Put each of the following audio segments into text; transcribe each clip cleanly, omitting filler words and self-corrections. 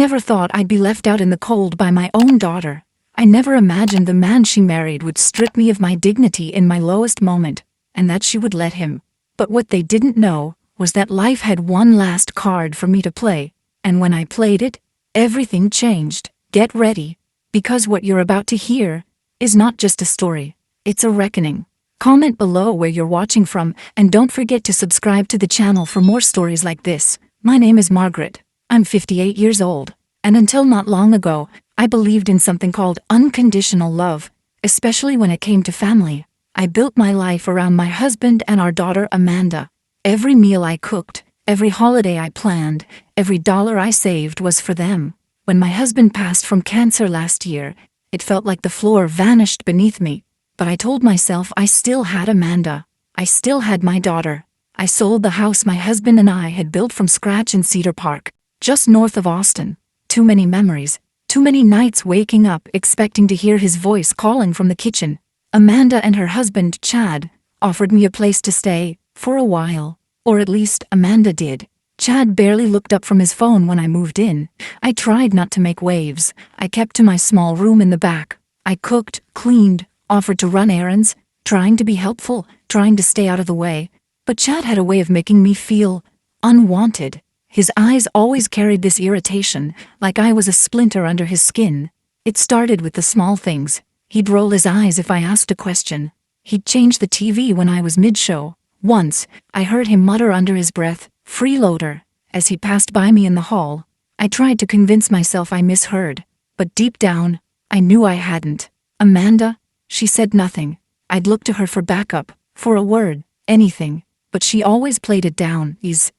never thought I'd be left out in the cold by my own daughter. I never imagined the man she married would strip me of my dignity in my lowest moment, and that she would let him. But what they didn't know was that life had one last card for me to play, and when I played it, everything changed. Get ready, because what you're about to hear is not just a story, it's a reckoning. Comment below where you're watching from, and don't forget to subscribe to the channel for more stories like this. My name is Margaret. I'm 58 years old, and until not long ago, I believed in something called unconditional love, especially when it came to family. I built my life around my husband and our daughter Amanda. Every meal I cooked, every holiday I planned, every dollar I saved was for them. When my husband passed from cancer last year, it felt like the floor vanished beneath me. But I told myself I still had Amanda. I still had my daughter. I sold the house my husband and I had built from scratch in Cedar Park, just north of Austin. Too many memories, too many nights waking up expecting to hear his voice calling from the kitchen. Amanda and her husband, Chad, offered me a place to stay, for a while. Or at least, Amanda did. Chad barely looked up from his phone when I moved in. I tried not to make waves. I kept to my small room in the back. I cooked, cleaned, offered to run errands, trying to be helpful, trying to stay out of the way. But Chad had a way of making me feel unwanted. His eyes always carried this irritation, like I was a splinter under his skin. It started with the small things. He'd roll his eyes if I asked a question. He'd change the TV when I was mid-show. Once, I heard him mutter under his breath, "Freeloader," as he passed by me in the hall. I tried to convince myself I misheard, but deep down, I knew I hadn't. Amanda? She said nothing. I'd look to her for backup, for a word, anything, but she always played it down. He's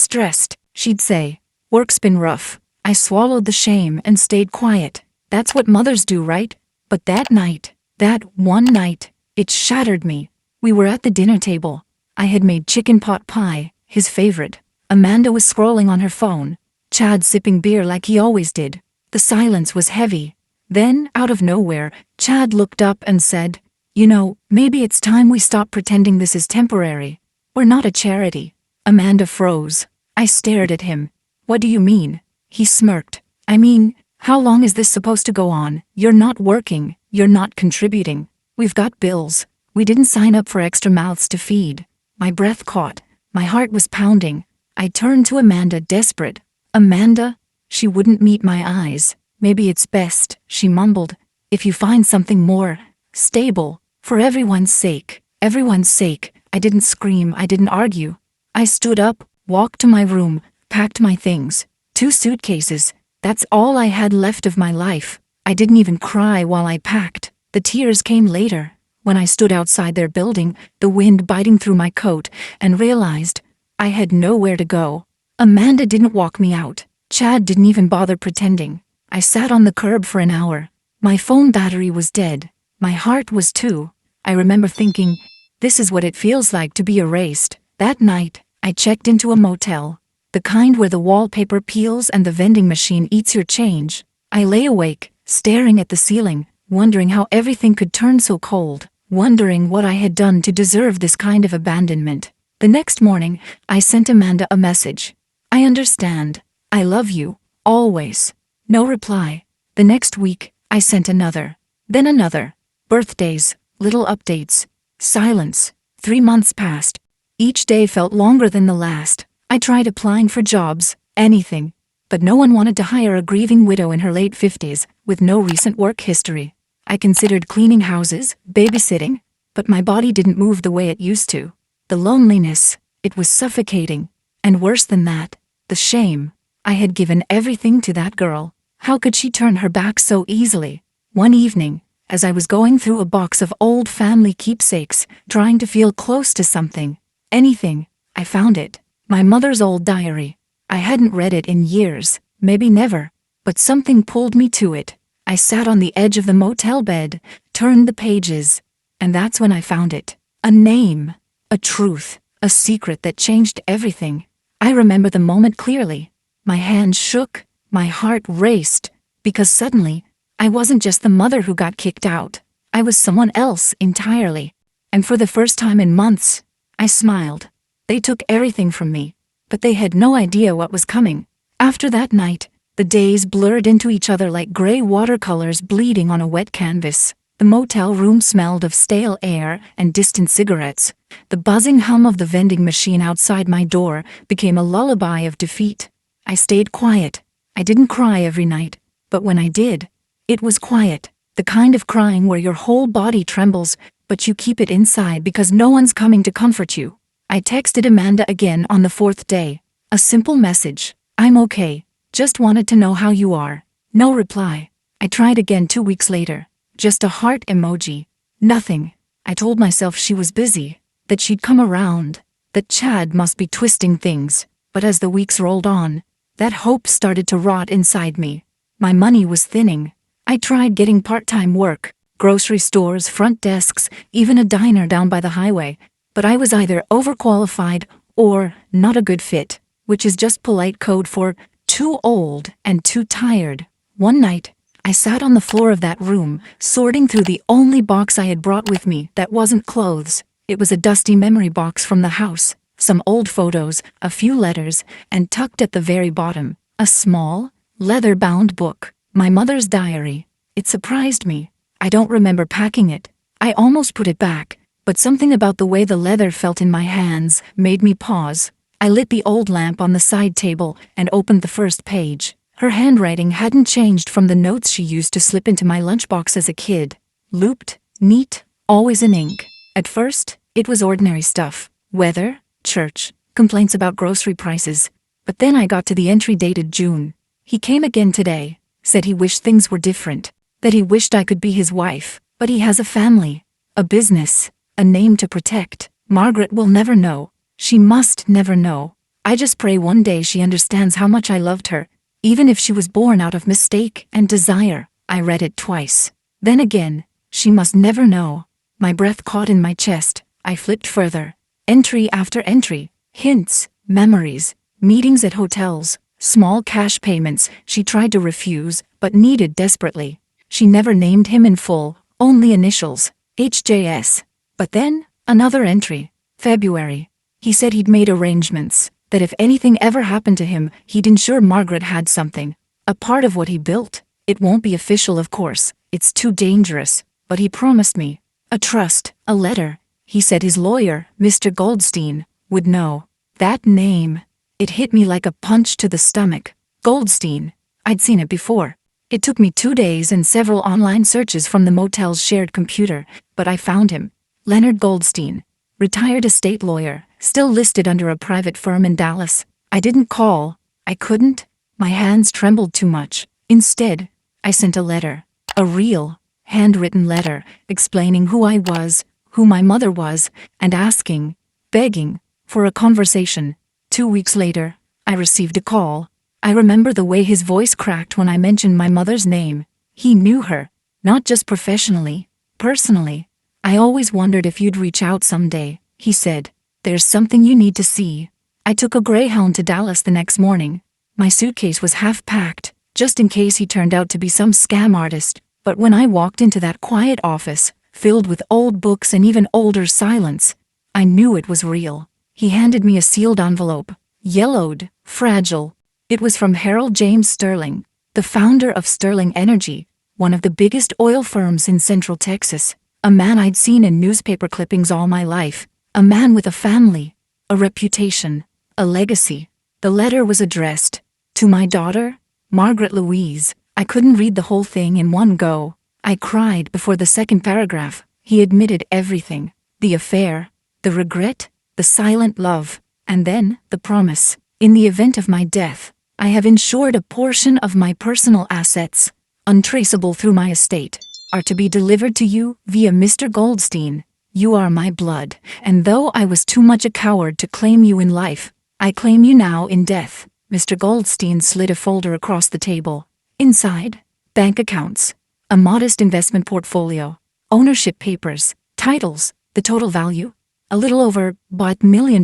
stressed, she'd say. Work's been rough. I swallowed the shame and stayed quiet. That's what mothers do, right? But that night, that one night, it shattered me. We were at the dinner table. I had made chicken pot pie, his favorite. Amanda was scrolling on her phone. Chad sipping beer like he always did. The silence was heavy. Then, out of nowhere, Chad looked up and said, "You know, maybe it's time we stop pretending this is temporary. We're not a charity." Amanda froze. I stared at him. "What do you mean?" He smirked. "I mean, how long is this supposed to go on? You're not working. You're not contributing. We've got bills. We didn't sign up for extra mouths to feed." My breath caught. My heart was pounding. I turned to Amanda, desperate. "Amanda?" She wouldn't meet my eyes. "Maybe it's best," she mumbled, "if you find something more stable, for everyone's sake." Everyone's sake. I didn't scream, I didn't argue. I stood up, walked to my room, packed my things. 2 suitcases. That's all I had left of my life. I didn't even cry while I packed. The tears came later, when I stood outside their building, the wind biting through my coat, and realized I had nowhere to go. Amanda didn't walk me out. Chad didn't even bother pretending. I sat on the curb for an hour. My phone battery was dead. My heart was too. I remember thinking, this is what it feels like to be erased. That night, I checked into a motel. The kind where the wallpaper peels and the vending machine eats your change. I lay awake, staring at the ceiling, wondering how everything could turn so cold, wondering what I had done to deserve this kind of abandonment. The next morning, I sent Amanda a message. "I understand. I love you, always." No reply. The next week, I sent another. Then another. Birthdays, little updates. Silence. 3 months passed. Each day felt longer than the last. I tried applying for jobs, anything. But no one wanted to hire a grieving widow in her late 50s, with no recent work history. I considered cleaning houses, babysitting, but my body didn't move the way it used to. The loneliness, it was suffocating. And worse than that, the shame. I had given everything to that girl. How could she turn her back so easily? One evening, as I was going through a box of old family keepsakes, trying to feel close to something, anything, I found it. My mother's old diary. I hadn't read it in years, maybe never, but something pulled me to it. I sat on the edge of the motel bed, turned the pages, and that's when I found it. A name, a truth, a secret that changed everything. I remember the moment clearly. My hands shook, my heart raced, because suddenly, I wasn't just the mother who got kicked out. I was someone else entirely. And for the first time in months, I smiled. They took everything from me, but they had no idea what was coming. After that night, The days blurred into each other like gray watercolors bleeding on a wet canvas. The motel room smelled of stale air and distant cigarettes. The buzzing hum of the vending machine outside my door became a lullaby of defeat. I stayed quiet. I didn't cry every night, but when I did, it was quiet. The kind of crying where your whole body trembles, but you keep it inside because no one's coming to comfort you. I texted Amanda again on the fourth day. A simple message. I'm okay. Just wanted to know how you are. No reply. I tried again 2 weeks later. Just a heart emoji. Nothing. I told myself she was busy, that she'd come around, that Chad must be twisting things. But as the weeks rolled on, that hope started to rot inside me. My money was thinning. I tried getting part-time work, grocery stores, front desks, even a diner down by the highway. But I was either overqualified or not a good fit, which is just polite code for too old and too tired. One night, I sat on the floor of that room, sorting through the only box I had brought with me that wasn't clothes. It was a dusty memory box from the house, some old photos, a few letters, and tucked at the very bottom, a small, leather-bound book, my mother's diary. It surprised me. I don't remember packing it. I almost put it back, but something about the way the leather felt in my hands made me pause. I lit the old lamp on the side table and opened the first page. Her handwriting hadn't changed from the notes she used to slip into my lunchbox as a kid. Looped, neat, always in ink. At first, it was ordinary stuff. Weather, church, complaints about grocery prices. But then I got to the entry dated June. He came again today, said he wished things were different, that he wished I could be his wife, but he has a family, a business, a name to protect. Margaret will never know. She must never know. I just pray one day she understands how much I loved her, even if she was born out of mistake and desire. I read it twice. Then again, she must never know. My breath caught in my chest. I flipped further. Entry after entry. Hints, memories, meetings at hotels, small cash payments she tried to refuse but needed desperately. She never named him in full, only initials, HJS. But then, another entry. February. He said he'd made arrangements, that if anything ever happened to him, he'd ensure Margaret had something. A part of what he built. It won't be official, of course. It's too dangerous. But he promised me. A trust, a letter. He said his lawyer, Mr. Goldstein, would know. That name. It hit me like a punch to the stomach. Goldstein. I'd seen it before. It took me 2 days and several online searches from the motel's shared computer, but I found him. Leonard Goldstein. Retired estate lawyer, still listed under a private firm in Dallas. I didn't call. I couldn't. My hands trembled too much. Instead, I sent a letter. A real, handwritten letter, explaining who I was, who my mother was, and asking, begging, for a conversation. 2 weeks later, I received a call. I remember the way his voice cracked when I mentioned my mother's name. He knew her, not just professionally, personally. I always wondered if you'd reach out someday, he said. There's something you need to see. I took a Greyhound to Dallas the next morning. My suitcase was half packed, just in case he turned out to be some scam artist. But when I walked into that quiet office, filled with old books and even older silence, I knew it was real. He handed me a sealed envelope, yellowed, fragile. It was from Harold James Sterling, the founder of Sterling Energy, one of the biggest oil firms in Central Texas. A man I'd seen in newspaper clippings all my life. A man with a family, a reputation, a legacy. The letter was addressed to my daughter, Margaret Louise. I couldn't read the whole thing in one go. I cried before the second paragraph. He admitted everything. The affair, the regret, the silent love, and then the promise. In the event of my death, I have insured a portion of my personal assets, untraceable through my estate, are to be delivered to you via Mr. Goldstein. You are my blood, and though I was too much a coward to claim you in life, I claim you now in death. Mr. Goldstein slid a folder across the table. Inside, bank accounts, a modest investment portfolio, ownership papers, titles, the total value, a little over $1 million.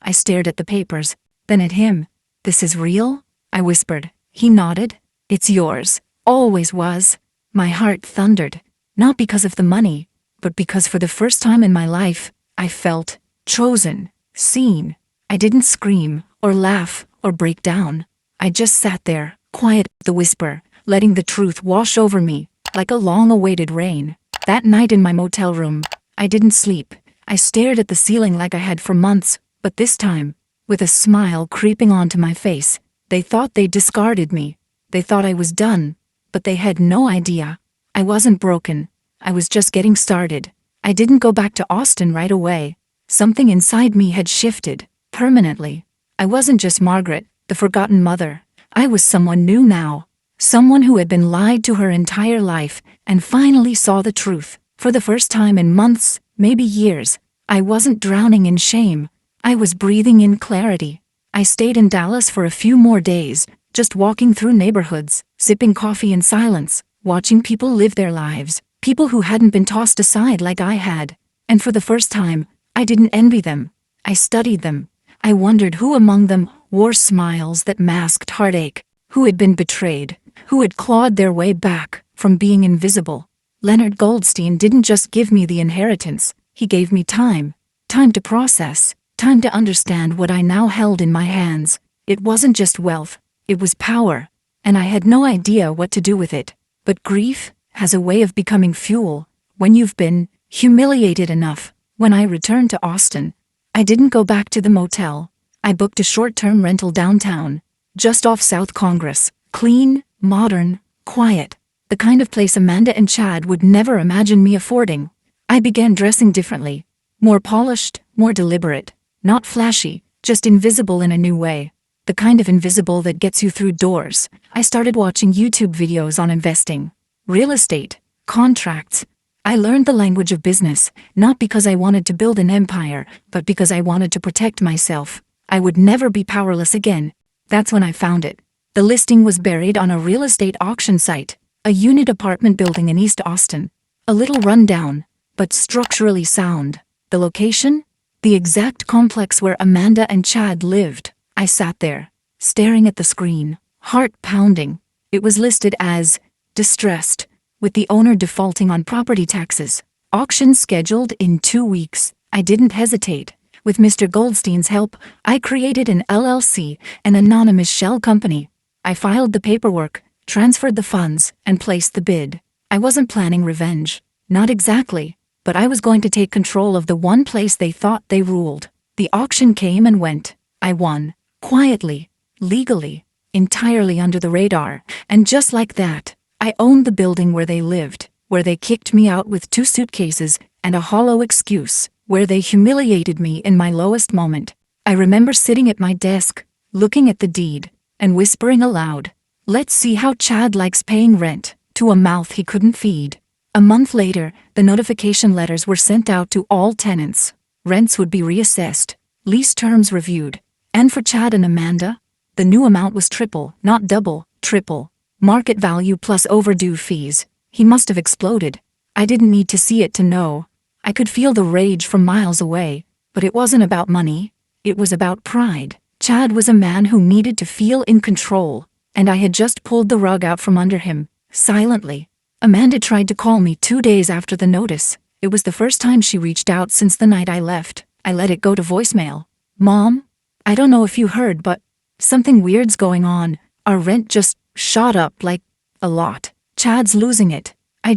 I stared at the papers, then at him. This is real? I whispered. He nodded. It's yours. Always was. My heart thundered, not because of the money, but because for the first time in my life, I felt chosen, seen. I didn't scream, or laugh, or break down. I just sat there, Quiet, the whisper, letting the truth wash over me, like a long-awaited rain. That night in my motel room, I didn't sleep. I stared at the ceiling like I had for months, but this time, with a smile creeping onto my face. They thought they discarded me. They thought I was done, but they had no idea. I wasn't broken. I was just getting started. I didn't go back to Austin right away. Something inside me had shifted, permanently. I wasn't just Margaret, the forgotten mother. I was someone new now. Someone who had been lied to her entire life and finally saw the truth. For the first time in months, maybe years, I wasn't drowning in shame. I was breathing in clarity. I stayed in Dallas for a few more days, just walking through neighborhoods, sipping coffee in silence, watching people live their lives, people who hadn't been tossed aside like I had. And for the first time, I didn't envy them. I studied them. I wondered who among them wore smiles that masked heartache, who had been betrayed, who had clawed their way back from being invisible. Leonard Goldstein didn't just give me the inheritance, he gave me time. Time to process, time to understand what I now held in my hands. It wasn't just wealth, it was power, and I had no idea what to do with it. But grief has a way of becoming fuel when you've been humiliated enough. When I returned to Austin, I didn't go back to the motel. I booked a short-term rental downtown, just off South Congress. Clean, modern, quiet. The kind of place Amanda and Chad would never imagine me affording. I began dressing differently. More polished, more deliberate. Not flashy, just invisible in a new way. The kind of invisible that gets you through doors. I started watching YouTube videos on investing, real estate, contracts. I learned the language of business, not because I wanted to build an empire, but because I wanted to protect myself. I would never be powerless again. That's when I found it. The listing was buried on a real estate auction site, a unit apartment building in East Austin. A little rundown, but structurally sound. The location? The exact complex where Amanda and Chad lived. I sat there, staring at the screen, heart pounding. It was listed as distressed, with the owner defaulting on property taxes. Auction scheduled in 2 weeks. I didn't hesitate. With Mr. Goldstein's help, I created an LLC, an anonymous shell company. I filed the paperwork, transferred the funds, and placed the bid. I wasn't planning revenge. Not exactly. But I was going to take control of the one place they thought they ruled. The auction came and went. I won. Quietly. Legally. Entirely under the radar. And just like that, I owned the building where they lived, where they kicked me out with 2 suitcases and a hollow excuse, where they humiliated me in my lowest moment. I remember sitting at my desk, looking at the deed, and whispering aloud, "Let's see how Chad likes paying rent," to a mouth he couldn't feed. A month later, the notification letters were sent out to all tenants. Rents would be reassessed, lease terms reviewed. And for Chad and Amanda, the new amount was triple, not double, triple. Market value plus overdue fees. He must have exploded. I didn't need to see it to know. I could feel the rage from miles away, but it wasn't about money. It was about pride. Chad was a man who needed to feel in control, and I had just pulled the rug out from under him, silently. Amanda tried to call me 2 days after the notice. It was the first time she reached out since the night I left. I let it go to voicemail. "Mom, I don't know if you heard, but something weird's going on. Our rent just shot up like a lot. Chad's losing it. I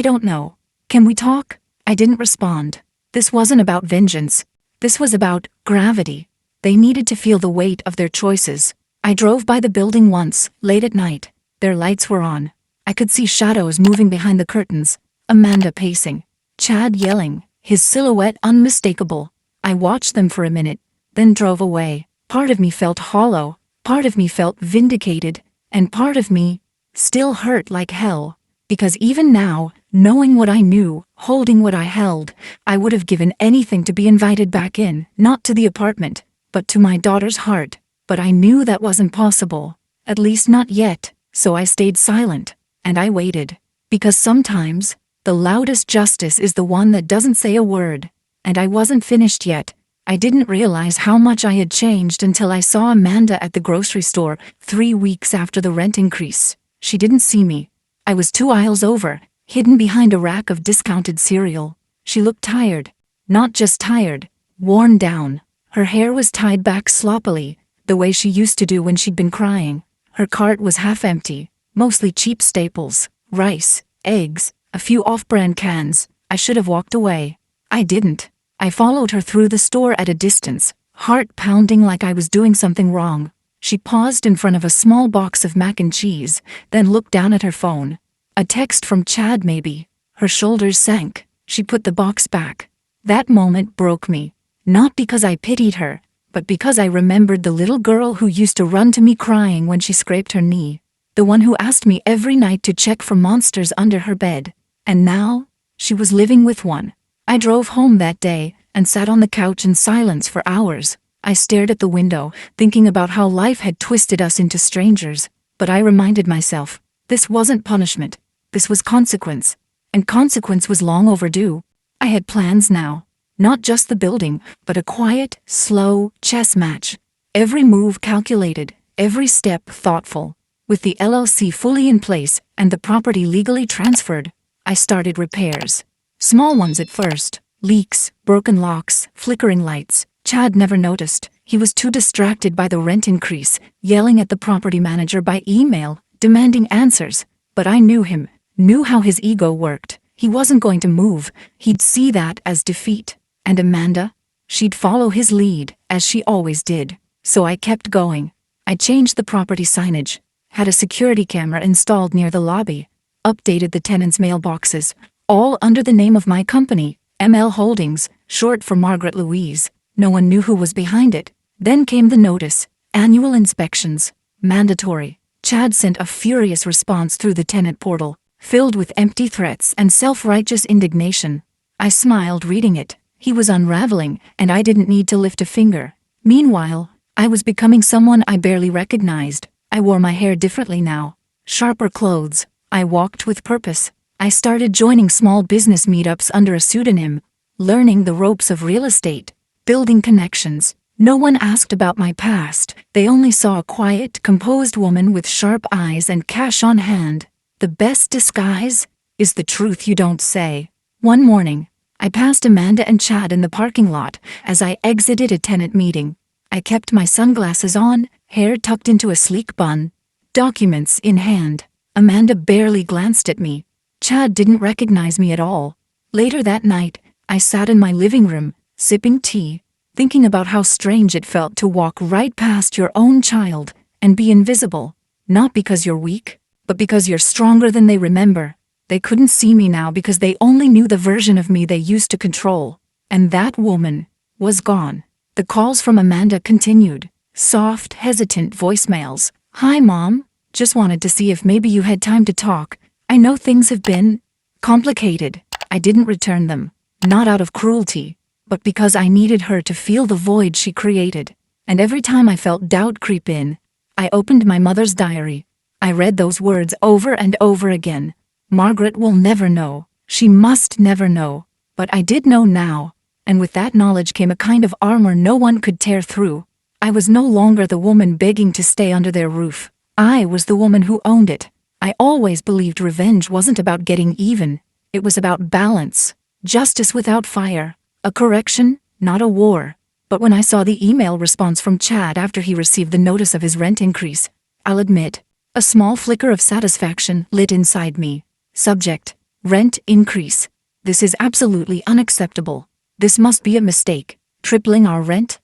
don't know. Can we talk?" I didn't respond. This wasn't about vengeance. This was about gravity. They needed to feel the weight of their choices. I drove by the building once, late at night. Their lights were on. I could see shadows moving behind the curtains. Amanda pacing. Chad yelling, his silhouette unmistakable. I watched them for a minute, then drove away. Part of me felt hollow. Part of me felt vindicated. And part of me still hurt like hell. Because even now, knowing what I knew, holding what I held, I would have given anything to be invited back in, not to the apartment, but to my daughter's heart. But I knew that wasn't possible. At least not yet. So I stayed silent. And I waited. Because sometimes, the loudest justice is the one that doesn't say a word. And I wasn't finished yet. I didn't realize how much I had changed until I saw Amanda at the grocery store 3 weeks after the rent increase. She didn't see me. I was 2 aisles over, hidden behind a rack of discounted cereal. She looked tired. Not just tired, worn down. Her hair was tied back sloppily, the way she used to do when she'd been crying. Her cart was half empty, mostly cheap staples, rice, eggs, a few off-brand cans. I should have walked away. I didn't. I followed her through the store at a distance, heart pounding like I was doing something wrong. She paused in front of a small box of mac and cheese, then looked down at her phone. A text from Chad maybe. Her shoulders sank. She put the box back. That moment broke me. Not because I pitied her, but because I remembered the little girl who used to run to me crying when she scraped her knee. The one who asked me every night to check for monsters under her bed. And now, she was living with one. I drove home that day and sat on the couch in silence for hours. I stared at the window, thinking about how life had twisted us into strangers. But I reminded myself, this wasn't punishment. This was consequence. And consequence was long overdue. I had plans now. Not just the building, but a quiet, slow chess match. Every move calculated, every step thoughtful. With the LLC fully in place and the property legally transferred, I started repairs. Small ones at first. Leaks, broken locks, flickering lights. Chad never noticed. He was too distracted by the rent increase, yelling at the property manager by email, demanding answers. But I knew him, knew how his ego worked. He wasn't going to move. He'd see that as defeat. And Amanda? She'd follow his lead, as she always did. So I kept going. I changed the property signage, had a security camera installed near the lobby, updated the tenants' mailboxes, all under the name of my company, ML Holdings, short for Margaret Louise. No one knew who was behind it. Then came the notice. Annual inspections. Mandatory. Chad sent a furious response through the tenant portal, filled with empty threats and self-righteous indignation. I smiled reading it. He was unraveling, and I didn't need to lift a finger. Meanwhile, I was becoming someone I barely recognized. I wore my hair differently now. Sharper clothes. I walked with purpose. I started joining small business meetups under a pseudonym, learning the ropes of real estate, building connections. No one asked about my past. They only saw a quiet, composed woman with sharp eyes and cash on hand. The best disguise is the truth you don't say. One morning, I passed Amanda and Chad in the parking lot as I exited a tenant meeting. I kept my sunglasses on, hair tucked into a sleek bun, documents in hand. Amanda barely glanced at me. Chad didn't recognize me at all. Later that night, I sat in my living room, sipping tea, thinking about how strange it felt to walk right past your own child and be invisible. Not because you're weak, but because you're stronger than they remember. They couldn't see me now because they only knew the version of me they used to control. And that woman was gone. The calls from Amanda continued. Soft, hesitant voicemails. Hi, Mom. Just wanted to see if maybe you had time to talk. I know things have been complicated. I didn't return them. Not out of cruelty, but because I needed her to feel the void she created. And every time I felt doubt creep in, I opened my mother's diary. I read those words over and over again. Margaret will never know. She must never know. But I did know now, and with that knowledge came a kind of armor no one could tear through. I was no longer the woman begging to stay under their roof. I was the woman who owned it. I always believed revenge wasn't about getting even. It was about balance. Justice without fire. A correction, not a war. But when I saw the email response from Chad after he received the notice of his rent increase, I'll admit, a small flicker of satisfaction lit inside me. Subject: rent increase. This is absolutely unacceptable. This must be a mistake. Tripling our rent?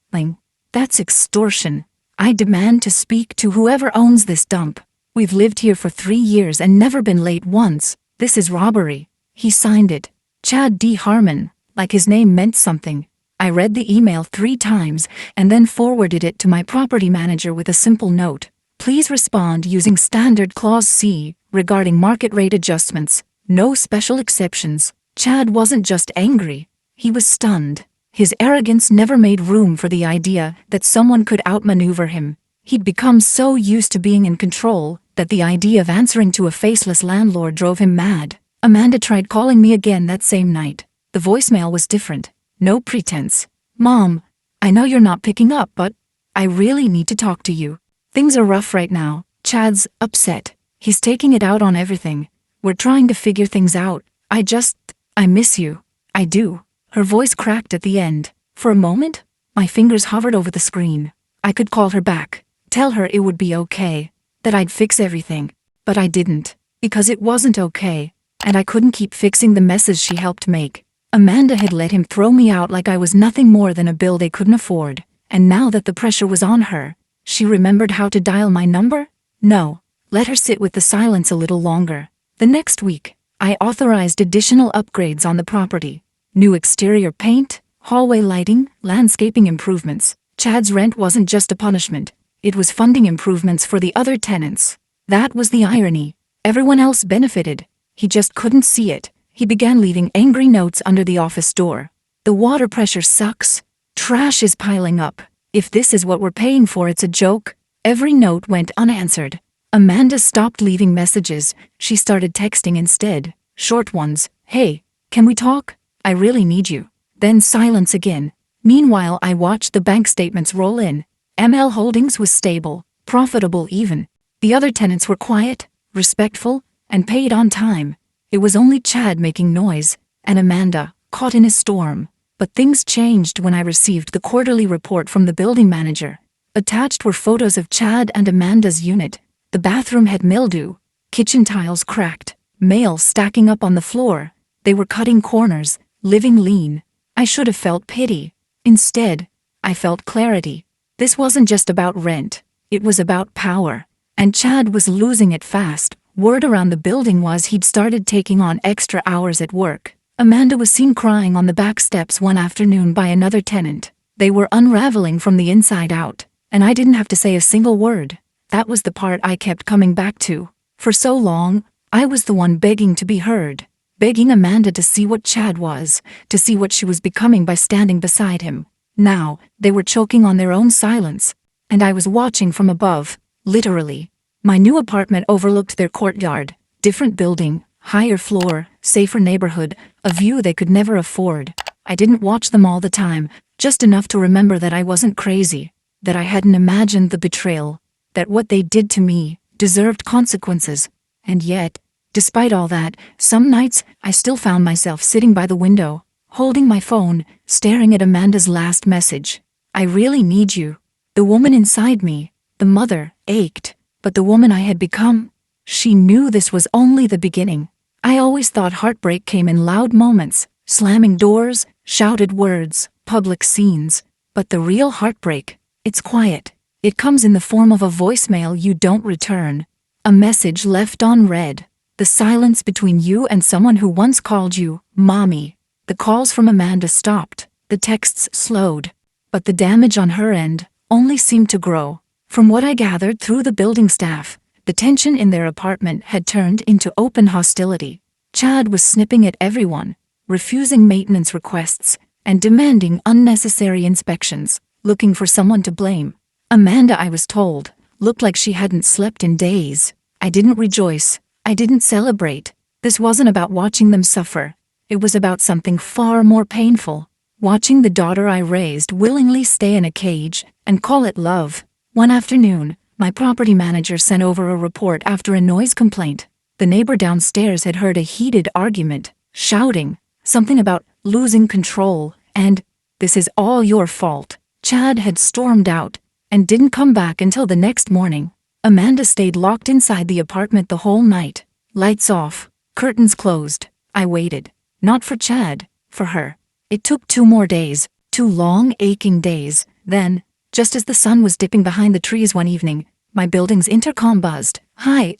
That's extortion. I demand to speak to whoever owns this dump. We've lived here for 3 years and never been late once. This is robbery. He signed it. Chad D. Harmon, like his name meant something. I read the email 3 times and then forwarded it to my property manager with a simple note. Please respond using standard clause C regarding market rate adjustments. No special exceptions. Chad wasn't just angry. He was stunned. His arrogance never made room for the idea that someone could outmaneuver him. He'd become so used to being in control that the idea of answering to a faceless landlord drove him mad. Amanda tried calling me again that same night. The voicemail was different. No pretense. Mom, I know you're not picking up, but I really need to talk to you. Things are rough right now. Chad's upset. He's taking it out on everything. We're trying to figure things out. I miss you. I do. Her voice cracked at the end. For a moment, my fingers hovered over the screen. I could call her back. Tell her it would be okay. that I'd fix everything. But I didn't, because it wasn't okay, and I couldn't keep fixing the messes she helped make. Amanda had let him throw me out like I was nothing more than a bill they couldn't afford, and now that the pressure was on her, she remembered how to dial my number? No, let her sit with the silence a little longer. The next week, I authorized additional upgrades on the property. New exterior paint, hallway lighting, landscaping improvements. Chad's rent wasn't just a punishment, it was funding improvements for the other tenants. That was the irony. Everyone else benefited. He just couldn't see it. He began leaving angry notes under the office door. The water pressure sucks. Trash is piling up. If this is what we're paying for, it's a joke. Every note went unanswered. Amanda stopped leaving messages. She started texting instead. Short ones. Hey, can we talk? I really need you. Then silence again. Meanwhile, I watched the bank statements roll in. ML Holdings was stable, profitable even. The other tenants were quiet, respectful, and paid on time. It was only Chad making noise, and Amanda, caught in a storm. But things changed when I received the quarterly report from the building manager. Attached were photos of Chad and Amanda's unit. The bathroom had mildew, kitchen tiles cracked, mail stacking up on the floor. They were cutting corners, living lean. I should have felt pity. Instead, I felt clarity. This wasn't just about rent. It was about power. And Chad was losing it fast. Word around the building was he'd started taking on extra hours at work. Amanda was seen crying on the back steps one afternoon by another tenant. They were unraveling from the inside out, and I didn't have to say a single word. That was the part I kept coming back to. For so long, I was the one begging to be heard, begging Amanda to see what Chad was, to see what she was becoming by standing beside him. Now, they were choking on their own silence, and I was watching from above, literally. My new apartment overlooked their courtyard, different building, higher floor, safer neighborhood, a view they could never afford. I didn't watch them all the time, just enough to remember that I wasn't crazy, that I hadn't imagined the betrayal, that what they did to me deserved consequences. And yet, despite all that, some nights I still found myself sitting by the window, holding my phone, staring at Amanda's last message. I really need you. The woman inside me, the mother, ached. But the woman I had become, she knew this was only the beginning. I always thought heartbreak came in loud moments, slamming doors, shouted words, public scenes. But the real heartbreak, it's quiet. It comes in the form of a voicemail you don't return. A message left unread. The silence between you and someone who once called you, Mommy. The calls from Amanda stopped. The texts slowed. But the damage on her end only seemed to grow. From what I gathered through the building staff, the tension in their apartment had turned into open hostility. Chad was snipping at everyone, refusing maintenance requests, and demanding unnecessary inspections, looking for someone to blame. Amanda, I was told, looked like she hadn't slept in days. I didn't rejoice. I didn't celebrate. This wasn't about watching them suffer. It was about something far more painful. Watching the daughter I raised willingly stay in a cage and call it love. One afternoon, my property manager sent over a report after a noise complaint. The neighbor downstairs had heard a heated argument, shouting, something about losing control, and, "This is all your fault." Chad had stormed out, and didn't come back until the next morning. Amanda stayed locked inside the apartment the whole night. Lights off, curtains closed. I waited. Not for Chad, for her. It took 2 more days, 2 long, aching days. Then, just as the sun was dipping behind the trees one evening, my building's intercom buzzed. "Hi,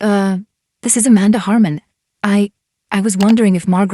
this is Amanda Harmon. I was wondering if my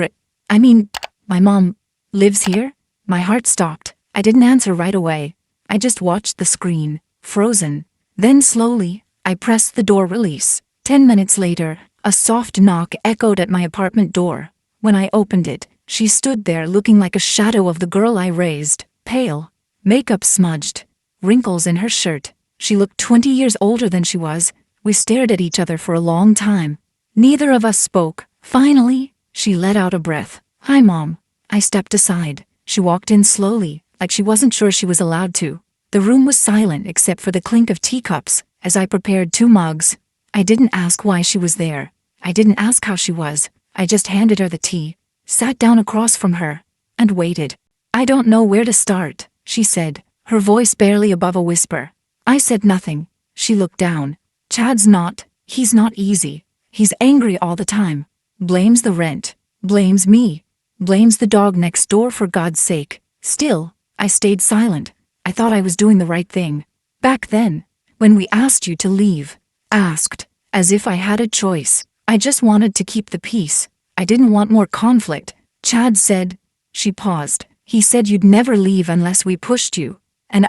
mom, lives here?" My heart stopped. I didn't answer right away. I just watched the screen, frozen. Then slowly, I pressed the door release. 10 minutes later, a soft knock echoed at my apartment door. When I opened it, she stood there looking like a shadow of the girl I raised, pale, makeup smudged, wrinkles in her shirt. She looked 20 years older than she was. We stared at each other for a long time. Neither of us spoke. Finally, she let out a breath. "Hi, Mom." I stepped aside. She walked in slowly, like she wasn't sure she was allowed to. The room was silent except for the clink of teacups as I prepared 2 mugs. I didn't ask why she was there. I didn't ask how she was. I just handed her the tea, sat down across from her, and waited. "I don't know where to start," she said, her voice barely above a whisper. I said nothing. She looked down. He's not easy. He's angry all the time. Blames the rent. Blames me. Blames the dog next door, for God's sake. Still, I stayed silent. I thought I was doing the right thing. Back then, when we asked you to leave. Asked, as if I had a choice. I just wanted to keep the peace. I didn't want more conflict. Chad said. She paused. He said you'd never leave unless we pushed you. And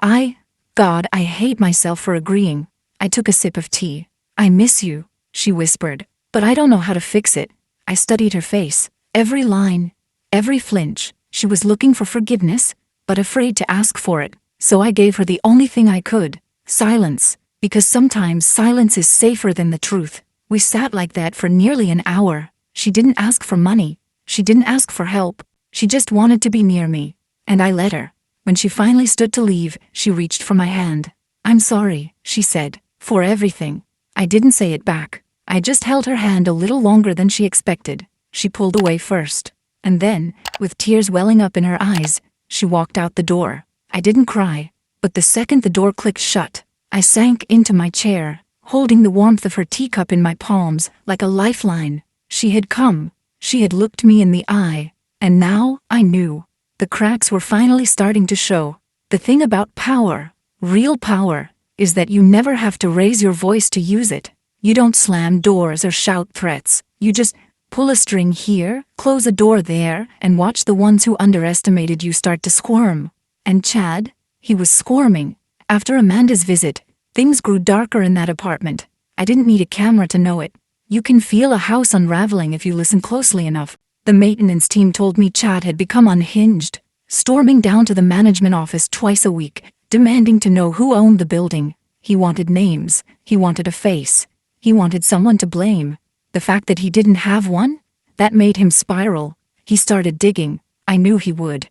God, I hate myself for agreeing. I took a sip of tea. I miss you, she whispered. But I don't know how to fix it. I studied her face. Every line, every flinch. She was looking for forgiveness, but afraid to ask for it. So I gave her the only thing I could. Silence. Because sometimes silence is safer than the truth. We sat like that for nearly an hour. She didn't ask for money. She didn't ask for help. She just wanted to be near me. And I let her. When she finally stood to leave, she reached for my hand. I'm sorry, she said, for everything. I didn't say it back. I just held her hand a little longer than she expected. She pulled away first. And then, with tears welling up in her eyes, she walked out the door. I didn't cry. But the second the door clicked shut, I sank into my chair, holding the warmth of her teacup in my palms like a lifeline. She had come. She had looked me in the eye. And now, I knew. The cracks were finally starting to show. The thing about power, real power, is that you never have to raise your voice to use it. You don't slam doors or shout threats. You just pull a string here, close a door there, and watch the ones who underestimated you start to squirm. And Chad, he was squirming. After Amanda's visit, things grew darker in that apartment. I didn't need a camera to know it. You can feel a house unraveling if you listen closely enough. The maintenance team told me Chad had become unhinged, storming down to the management office twice a week, demanding to know who owned the building. He wanted names. He wanted a face. He wanted someone to blame. The fact that he didn't have one? That made him spiral. He started digging. I knew he would.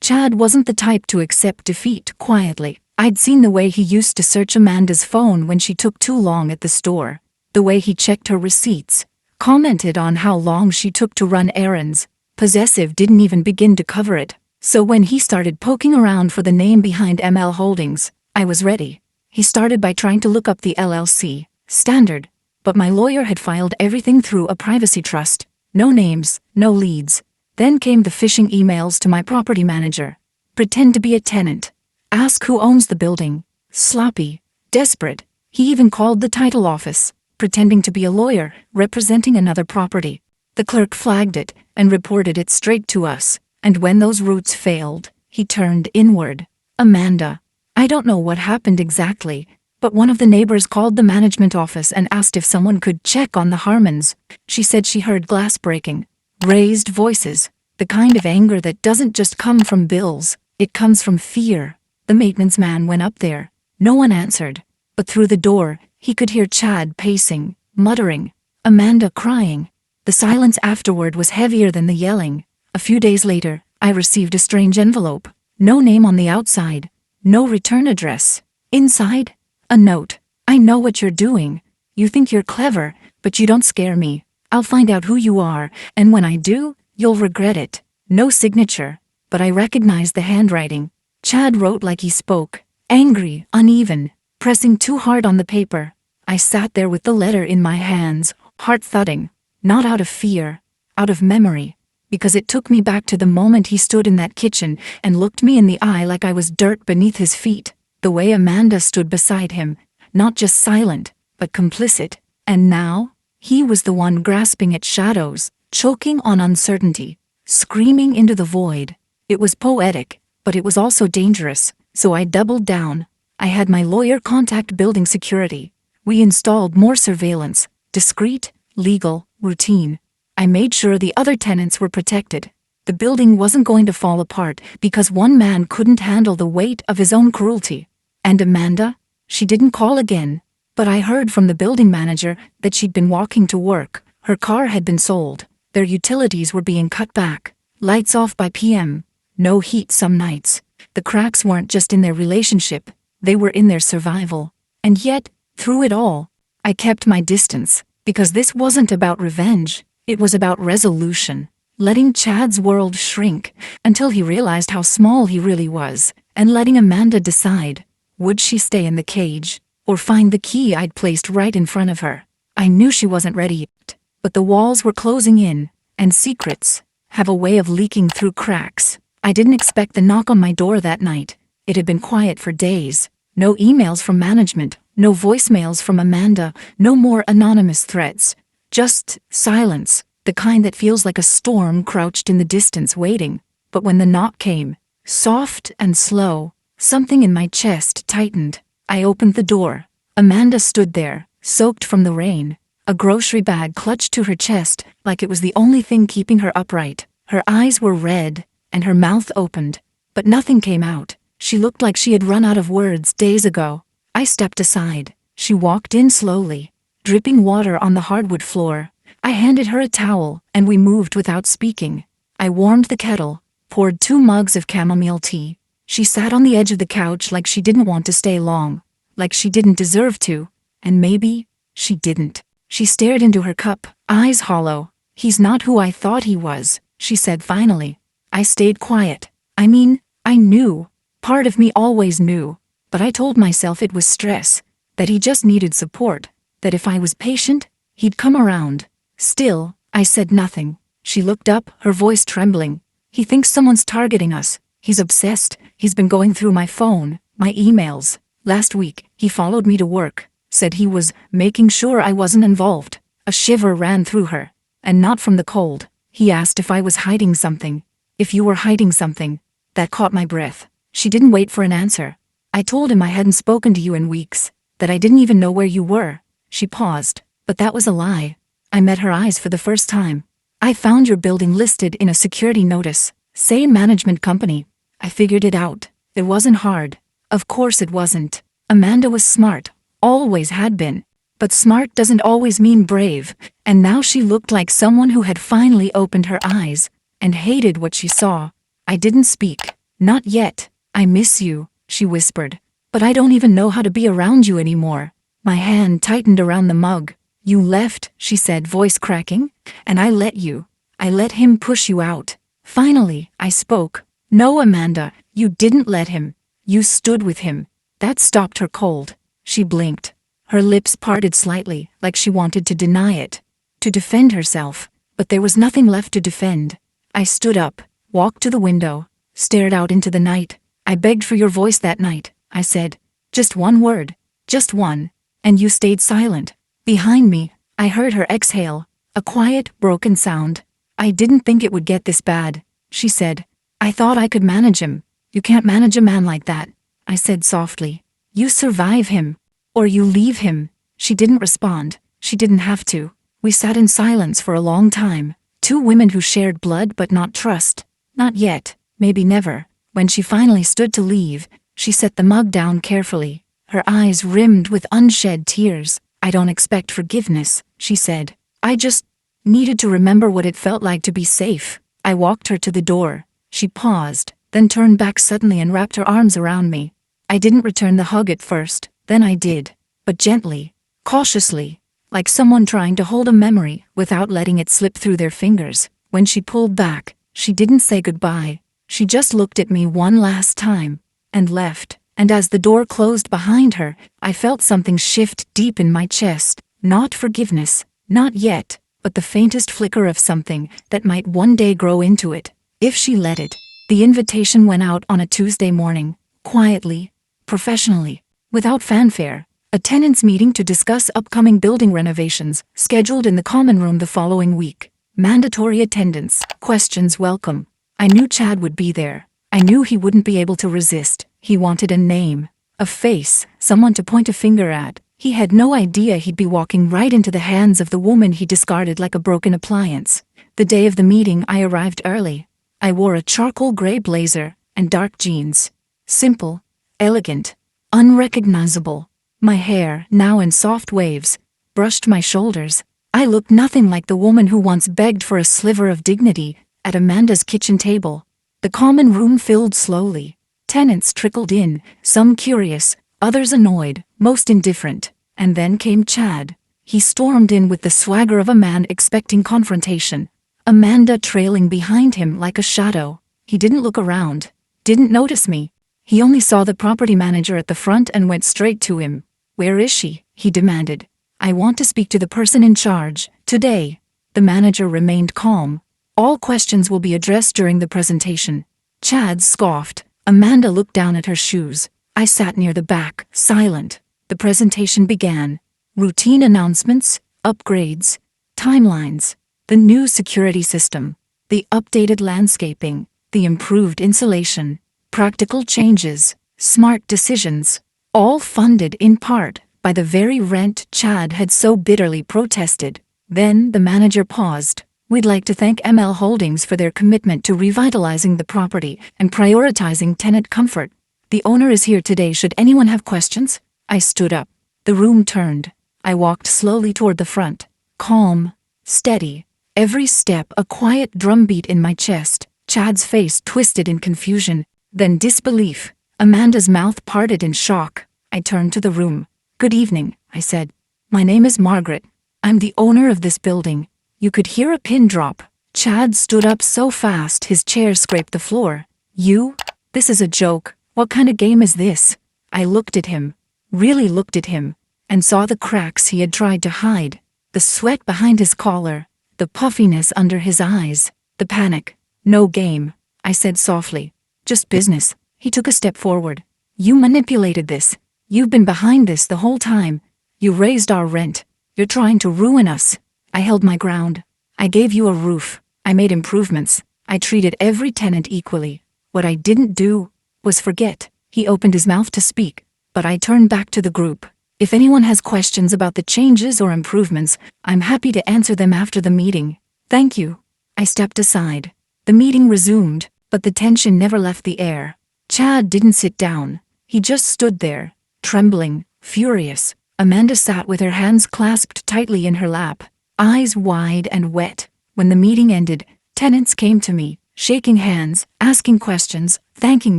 Chad wasn't the type to accept defeat quietly. I'd seen the way he used to search Amanda's phone when she took too long at the store. The way he checked her receipts. Commented on how long she took to run errands. Possessive didn't even begin to cover it. So when he started poking around for the name behind ML Holdings, I was ready. He started by trying to look up the LLC. Standard. But my lawyer had filed everything through a privacy trust. No names, no leads. Then came the phishing emails to my property manager. Pretend to be a tenant. Ask who owns the building. Sloppy. Desperate. He even called the title office, pretending to be a lawyer, representing another property. The clerk flagged it and reported it straight to us. And when those routes failed, he turned inward. Amanda. I don't know what happened exactly, but one of the neighbors called the management office and asked if someone could check on the Harmons. She said she heard glass breaking. Raised voices. The kind of anger that doesn't just come from bills, it comes from fear. The maintenance man went up there. No one answered. But through the door, he could hear Chad pacing, muttering. Amanda crying. The silence afterward was heavier than the yelling. A few days later, I received a strange envelope. No name on the outside. No return address. Inside, a note. I know what you're doing. You think you're clever, but you don't scare me. I'll find out who you are, and when I do, you'll regret it. No signature, but I recognized the handwriting. Chad wrote like he spoke. Angry, uneven, pressing too hard on the paper. I sat there with the letter in my hands, heart thudding. Not out of fear, out of memory. Because it took me back to the moment he stood in that kitchen and looked me in the eye like I was dirt beneath his feet. The way Amanda stood beside him, not just silent, but complicit. And now, he was the one grasping at shadows, choking on uncertainty, screaming into the void. It was poetic, but it was also dangerous, so I doubled down. I had my lawyer contact building security. We installed more surveillance, discreet, legal, routine. I made sure the other tenants were protected. The building wasn't going to fall apart because one man couldn't handle the weight of his own cruelty. And Amanda? She didn't call again. But I heard from the building manager that she'd been walking to work. Her car had been sold. Their utilities were being cut back. Lights off by PM. No heat some nights. The cracks weren't just in their relationship. They were in their survival. And yet, through it all, I kept my distance. Because this wasn't about revenge. It was about resolution. Letting Chad's world shrink until he realized how small he really was. And letting Amanda decide. Would she stay in the cage? or find the key I'd placed right in front of her. I knew she wasn't ready yet, but the walls were closing in, and secrets have a way of leaking through cracks. I didn't expect the knock on my door that night. It had been quiet for days. No emails from management, no voicemails from Amanda, no more anonymous threats. Just silence, the kind that feels like a storm crouched in the distance waiting. But when the knock came, soft and slow, something in my chest tightened. I opened the door. Amanda stood there, soaked from the rain, a grocery bag clutched to her chest like it was the only thing keeping her upright. Her eyes were red, and her mouth opened, but nothing came out. She looked like she had run out of words days ago. I stepped aside. She walked in slowly, dripping water on the hardwood floor. I handed her a towel, and we moved without speaking. I warmed the kettle, poured 2 mugs of chamomile tea. She sat on the edge of the couch like she didn't want to stay long, like she didn't deserve to, and maybe she didn't. She stared into her cup, eyes hollow. "He's not who I thought he was," she said finally. I stayed quiet. I mean, I knew. Part of me always knew. But I told myself it was stress, that he just needed support, that if I was patient, he'd come around. Still, I said nothing. She looked up, her voice trembling. "He thinks someone's targeting us. He's obsessed. He's been going through my phone, my emails. Last week, he followed me to work, said he was making sure I wasn't involved." A shiver ran through her, and not from the cold. He asked if I was hiding something. "If you were hiding something." That caught my breath. She didn't wait for an answer. "I told him I hadn't spoken to you in weeks, that I didn't even know where you were." She paused, but that was a lie. I met her eyes for the first time. "I found your building listed in a security notice. Same management company." I figured it out. It wasn't hard. Of course it wasn't. Amanda was smart, always had been. But smart doesn't always mean brave, and now she looked like someone who had finally opened her eyes and hated what she saw. I didn't speak. "Not yet. I miss you," she whispered. "But I don't even know how to be around you anymore." My hand tightened around the mug. "You left," she said, voice cracking, "and I let you. I let him push you out." Finally, I spoke. "No, Amanda, you didn't let him. You stood with him." That stopped her cold. She blinked. Her lips parted slightly, like she wanted to deny it, to defend herself, but there was nothing left to defend. I stood up, walked to the window, stared out into the night. "I begged for your voice that night," I said. "Just one word, just one, and you stayed silent." Behind me, I heard her exhale, a quiet, broken sound. "I didn't think it would get this bad," she said. "I thought I could manage him." "You can't manage a man like that," I said softly. "You survive him, or you leave him." She didn't respond. She didn't have to. We sat in silence for a long time. 2 women who shared blood but not trust. Not yet, maybe never. When she finally stood to leave, she set the mug down carefully, her eyes rimmed with unshed tears. "I don't expect forgiveness," she said. "I just needed to remember what it felt like to be safe." I walked her to the door. She paused, then turned back suddenly and wrapped her arms around me. I didn't return the hug at first, then I did, but gently, cautiously, like someone trying to hold a memory without letting it slip through their fingers. When she pulled back, she didn't say goodbye. She just looked at me one last time, and left. And as the door closed behind her, I felt something shift deep in my chest. Not forgiveness, not yet, but the faintest flicker of something that might one day grow into it, if she let it. The invitation went out on a Tuesday morning, quietly, professionally, without fanfare. A tenants meeting to discuss upcoming building renovations, scheduled in the common room the following week. Mandatory attendance, questions welcome. I knew Chad would be there. I knew he wouldn't be able to resist. He wanted a name, a face, someone to point a finger at. He had no idea he'd be walking right into the hands of the woman he discarded like a broken appliance. The day of the meeting, I arrived early. I wore a charcoal gray blazer and dark jeans. Simple, elegant, unrecognizable. My hair, now in soft waves, brushed my shoulders. I looked nothing like the woman who once begged for a sliver of dignity at Amanda's kitchen table. The common room filled slowly. Tenants trickled in, some curious, others annoyed, most indifferent. And then came Chad. He stormed in with the swagger of a man expecting confrontation. Amanda trailing behind him like a shadow. He didn't look around, didn't notice me. He only saw the property manager at the front and went straight to him. "Where is she?" he demanded. "I want to speak to the person in charge, today." The manager remained calm. "All questions will be addressed during the presentation." Chad scoffed. Amanda looked down at her shoes. I sat near the back, silent. The presentation began. Routine announcements, upgrades, timelines, the new security system, the updated landscaping, the improved insulation, practical changes, smart decisions, all funded in part by the very rent Chad had so bitterly protested. Then the manager paused. "We'd like to thank ML Holdings for their commitment to revitalizing the property and prioritizing tenant comfort. The owner is here today should anyone have questions." I stood up. The room turned. I walked slowly toward the front. Calm, steady. Every step a quiet drumbeat in my chest. Chad's face twisted in confusion, then disbelief. Amanda's mouth parted in shock. I turned to the room. "Good evening," I said. "My name is Margaret. I'm the owner of this building." You could hear a pin drop. Chad stood up so fast his chair scraped the floor. "You? This is a joke. What kind of game is this?" I looked at him, really looked at him, and saw the cracks he had tried to hide, the sweat behind his collar, the puffiness under his eyes, the panic. "No game," I said softly. "Just business." He took a step forward. "You manipulated this. You've been behind this the whole time. You raised our rent. You're trying to ruin us." I held my ground. "I gave you a roof. I made improvements. I treated every tenant equally. What I didn't do was forget." He opened his mouth to speak, but I turned back to the group. "If anyone has questions about the changes or improvements, I'm happy to answer them after the meeting. Thank you." I stepped aside. The meeting resumed, but the tension never left the air. Chad didn't sit down. He just stood there, trembling, furious. Amanda sat with her hands clasped tightly in her lap, eyes wide and wet. When the meeting ended, tenants came to me, shaking hands, asking questions, thanking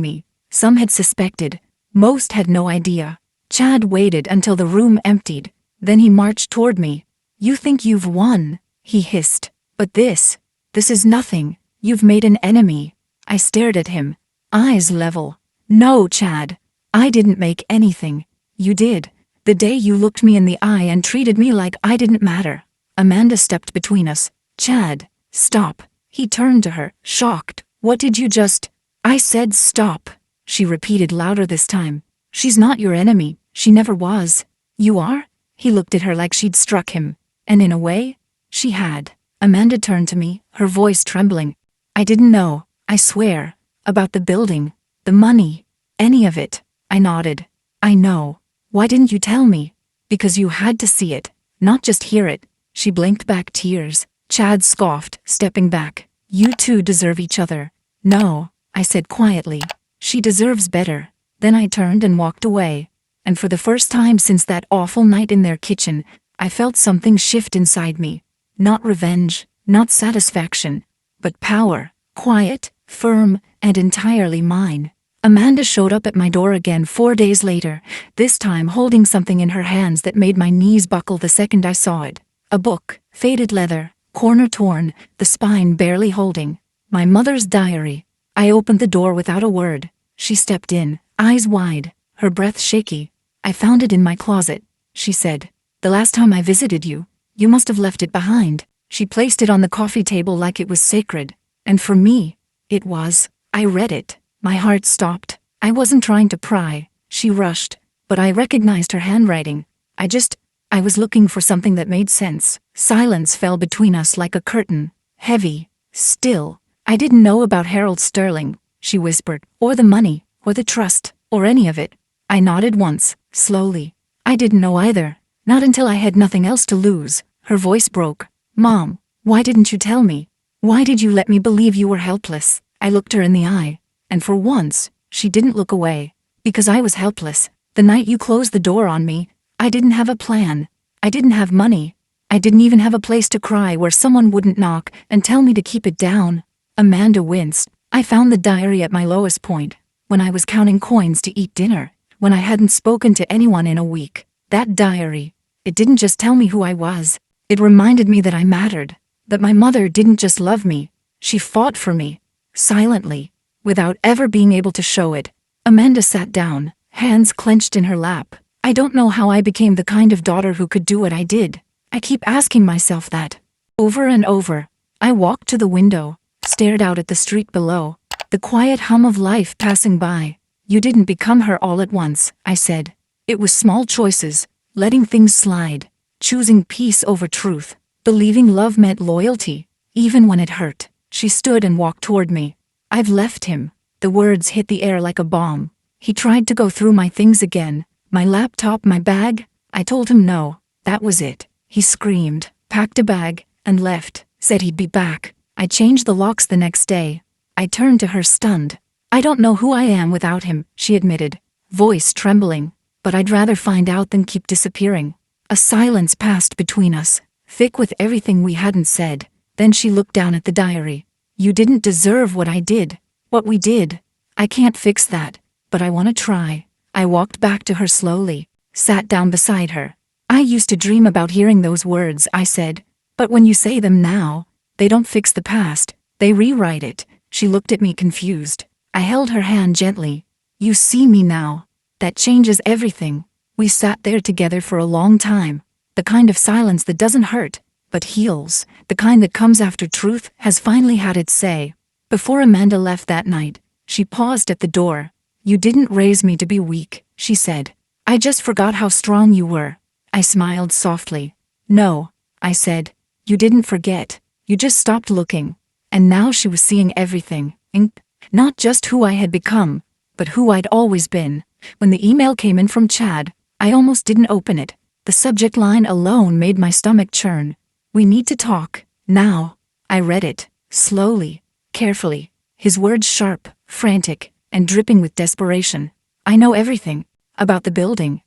me. Some had suspected. Most had no idea. Chad waited until the room emptied. Then he marched toward me. "You think you've won," he hissed. "But this is nothing. You've made an enemy." I stared at him, eyes level. "No, Chad. I didn't make anything. You did. The day you looked me in the eye and treated me like I didn't matter." Amanda stepped between us. "Chad, stop." He turned to her, shocked. "What did you just—" "I said stop," she repeated louder this time. "She's not your enemy. She never was." "You are?" He looked at her like she'd struck him. And in a way, she had. Amanda turned to me, her voice trembling. "I didn't know, I swear, about the building, the money, any of it." I nodded. "I know. Why didn't you tell me?" "Because you had to see it, not just hear it." She blinked back tears. Chad scoffed, stepping back. "You two deserve each other." "No," I said quietly. "She deserves better." Then I turned and walked away. And for the first time since that awful night in their kitchen, I felt something shift inside me. Not revenge, not satisfaction, but power, quiet, firm, and entirely mine. Amanda showed up at my door again 4 days later, this time holding something in her hands that made my knees buckle the second I saw it. A book, faded leather, corner torn, the spine barely holding. My mother's diary. I opened the door without a word. She stepped in, eyes wide, her breath shaky. "I found it in my closet," she said. "The last time I visited you, you must have left it behind." She placed it on the coffee table like it was sacred. And for me, it was. I read it. My heart stopped. I wasn't trying to pry. She rushed, but I recognized her handwriting. I was looking for something that made sense. Silence fell between us like a curtain, heavy, still. "I didn't know about Harold Sterling," she whispered, "or the money, or the trust, or any of it." I nodded once, slowly. "I didn't know either, not until I had nothing else to lose." Her voice broke. "Mom, why didn't you tell me? Why did you let me believe you were helpless?" I looked her in the eye, and for once, she didn't look away. "Because I was helpless. The night you closed the door on me, I didn't have a plan. I didn't have money. I didn't even have a place to cry where someone wouldn't knock and tell me to keep it down." Amanda winced. "I found the diary at my lowest point, when I was counting coins to eat dinner, when I hadn't spoken to anyone in a week. That diary, it didn't just tell me who I was. It reminded me that I mattered, that my mother didn't just love me. She fought for me, silently, without ever being able to show it." Amanda sat down, hands clenched in her lap. I don't know how I became the kind of daughter who could do what I did. I keep asking myself that. Over and over. I walked to the window, stared out at the street below, the quiet hum of life passing by. You didn't become her all at once, I said. It was small choices, letting things slide, choosing peace over truth, believing love meant loyalty, even when it hurt. She stood and walked toward me. I've left him. The words hit the air like a bomb. He tried to go through my things again, my laptop, my bag. I told him no, that was it. He screamed, packed a bag, and left, said he'd be back. I changed the locks the next day. I turned to her stunned. I don't know who I am without him, she admitted, voice trembling, but I'd rather find out than keep disappearing. A silence passed between us, thick with everything we hadn't said. Then she looked down at the diary. You didn't deserve what I did, what we did. I can't fix that, but I want to try. I walked back to her slowly, sat down beside her. I used to dream about hearing those words, I said, but when you say them now, they don't fix the past, they rewrite it. She looked at me confused. I held her hand gently. You see me now. That changes everything. We sat there together for a long time. The kind of silence that doesn't hurt, but heals. The kind that comes after truth has finally had its say. Before Amanda left that night, she paused at the door. You didn't raise me to be weak, she said. I just forgot how strong you were. I smiled softly. No, I said. You didn't forget. You just stopped looking. And now she was seeing everything. Not just who I had become, but who I'd always been. When the email came in from Chad, I almost didn't open it. The subject line alone made my stomach churn. We need to talk, now. I read it, slowly, carefully, his words sharp, frantic, and dripping with desperation. I know everything. About the building,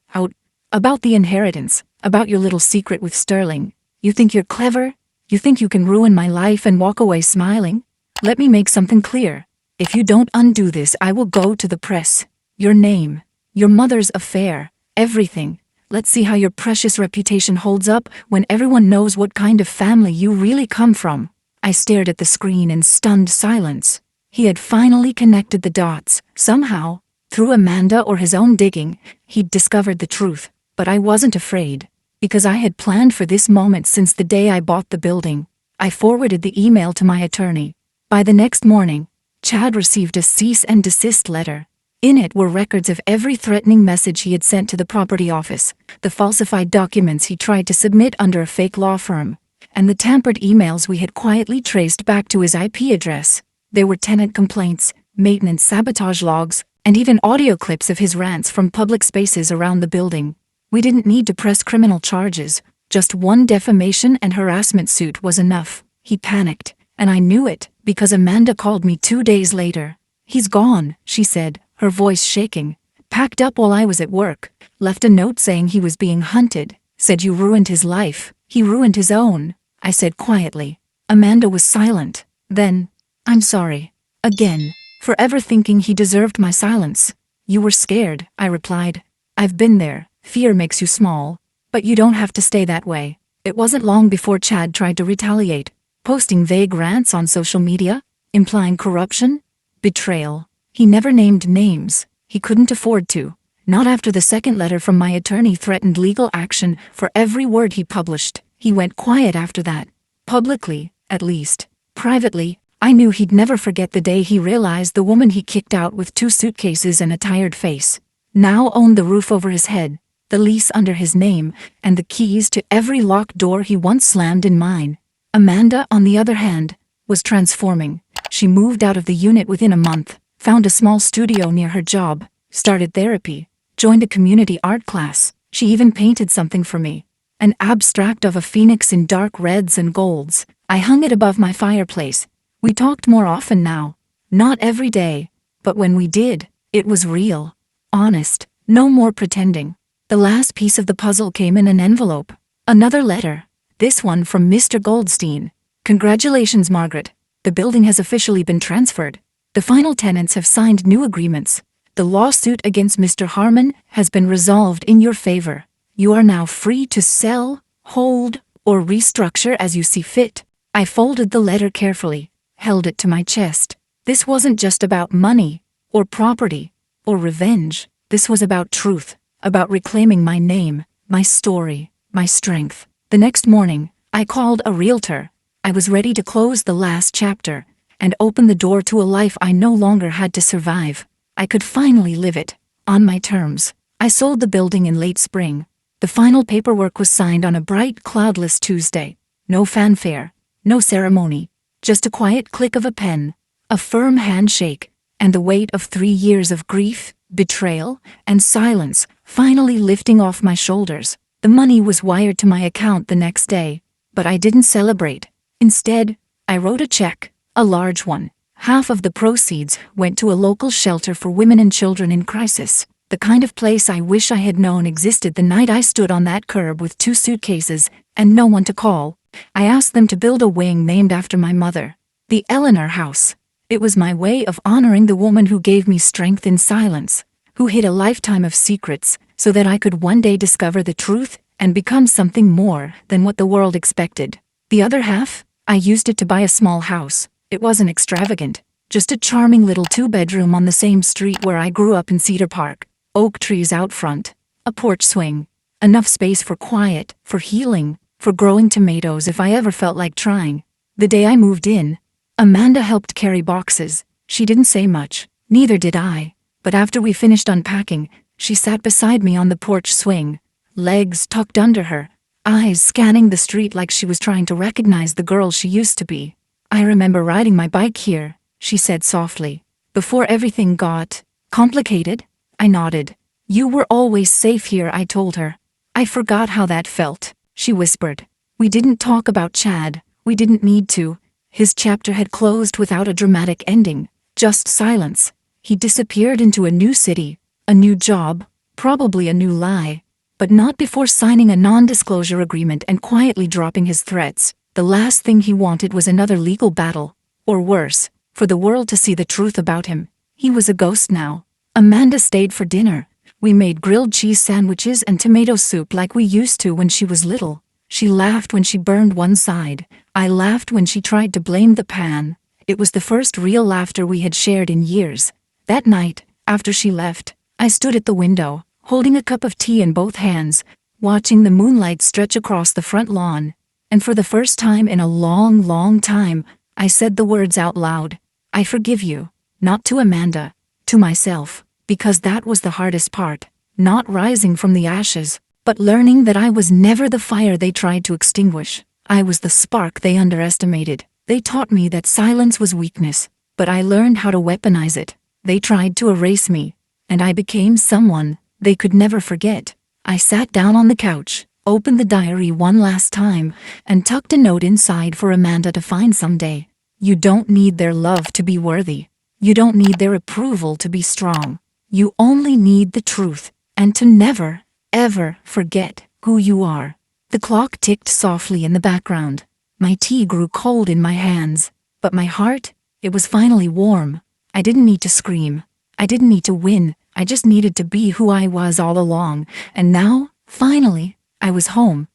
about the inheritance, about your little secret with Sterling. You think you're clever? You think you can ruin my life and walk away smiling? Let me make something clear. If you don't undo this, I will go to the press. Your name, your mother's affair, everything. Let's see how your precious reputation holds up when everyone knows what kind of family you really come from. I stared at the screen in stunned silence. He had finally connected the dots. Somehow, through Amanda or his own digging, he'd discovered the truth. But I wasn't afraid, because I had planned for this moment since the day I bought the building. I forwarded the email to my attorney. By the next morning, Chad received a cease and desist letter. In it were records of every threatening message he had sent to the property office, the falsified documents he tried to submit under a fake law firm, and the tampered emails we had quietly traced back to his IP address. There were tenant complaints, maintenance sabotage logs, and even audio clips of his rants from public spaces around the building. We didn't need to press criminal charges. Just one defamation and harassment suit was enough. He panicked, and I knew it, because Amanda called me 2 days later. He's gone, she said, her voice shaking. Packed up while I was at work, left a note saying he was being hunted, said you ruined his life, he ruined his own. I said quietly. Amanda was silent. Then, I'm sorry. Again, for ever thinking he deserved my silence. You were scared, I replied. I've been there. Fear makes you small. But you don't have to stay that way. It wasn't long before Chad tried to retaliate, posting vague rants on social media, implying corruption, betrayal. He never named names. He couldn't afford to. Not after the second letter from my attorney threatened legal action for every word he published. He went quiet after that. Publicly, at least. Privately, I knew he'd never forget the day he realized the woman he kicked out with 2 suitcases and a tired face now owned the roof over his head, the lease under his name, and the keys to every locked door he once slammed in mine. Amanda, on the other hand, was transforming. She moved out of the unit within a month, found a small studio near her job, started therapy, joined a community art class. She even painted something for me. An abstract of a phoenix in dark reds and golds. I hung it above my fireplace. We talked more often now. Not every day, but when we did, it was real. Honest, no more pretending. The last piece of the puzzle came in an envelope. Another letter. This one from Mr. Goldstein. Congratulations, Margaret. The building has officially been transferred. The final tenants have signed new agreements. The lawsuit against Mr. Harmon has been resolved in your favor. You are now free to sell, hold, or restructure as you see fit. I folded the letter carefully, held it to my chest. This wasn't just about money, or property, or revenge. This was about truth. about reclaiming my name, my story, my strength. The next morning, I called a realtor. I was ready to close the last chapter and open the door to a life I no longer had to survive. I could finally live it, on my terms. I sold the building in late spring. The final paperwork was signed on a bright, cloudless Tuesday. No fanfare, no ceremony, just a quiet click of a pen, a firm handshake, and the weight of 3 years of grief, betrayal, and silence finally lifting off my shoulders. The money was wired to my account the next day, but I didn't celebrate. Instead, I wrote a check, a large one. Half of the proceeds went to a local shelter for women and children in crisis, the kind of place I wish I had known existed the night I stood on that curb with 2 suitcases and no one to call. I asked them to build a wing named after my mother, the Eleanor House. It was my way of honoring the woman who gave me strength in silence, who hid a lifetime of secrets so that I could one day discover the truth and become something more than what the world expected. The other half, I used it to buy a small house. It wasn't extravagant, just a charming little 2-bedroom on the same street where I grew up in Cedar Park. Oak trees out front, a porch swing, enough space for quiet, for healing, for growing tomatoes if I ever felt like trying. The day I moved in, Amanda helped carry boxes. She didn't say much, neither did I, but after we finished unpacking, she sat beside me on the porch swing, legs tucked under her, eyes scanning the street like she was trying to recognize the girl she used to be. "I remember riding my bike here," she said softly, "before everything got complicated." I nodded. "You were always safe here," I told her. "I forgot how that felt," she whispered. "We didn't talk about Chad. We didn't need to. His chapter had closed without a dramatic ending, just silence. He disappeared into a new city, a new job, probably a new lie, but not before signing a non-disclosure agreement and quietly dropping his threats. The last thing he wanted was another legal battle, or worse, for the world to see the truth about him. He was a ghost now. Amanda stayed for dinner. We made grilled cheese sandwiches and tomato soup like we used to when she was little. She laughed when she burned one side. I laughed when she tried to blame the pan. It was the first real laughter we had shared in years. That night, after she left, I stood at the window, holding a cup of tea in both hands, watching the moonlight stretch across the front lawn. And for the first time in a long, long time, I said the words out loud. "I forgive you," not to Amanda, to myself, because that was the hardest part, not rising from the ashes, but learning that I was never the fire they tried to extinguish. I was the spark they underestimated. They taught me that silence was weakness, but I learned how to weaponize it. They tried to erase me, and I became someone they could never forget. I sat down on the couch, opened the diary one last time, and tucked a note inside for Amanda to find someday. "You don't need their love to be worthy. You don't need their approval to be strong. You only need the truth, and to never, ever forget who you are." The clock ticked softly in the background. My tea grew cold in my hands, but my heart, it was finally warm. I didn't need to scream. I didn't need to win. I just needed to be who I was all along, and now, finally, I was home.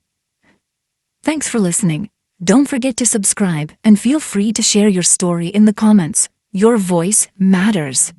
Thanks for listening. Don't forget to subscribe and feel free to share your story in the comments. Your voice matters.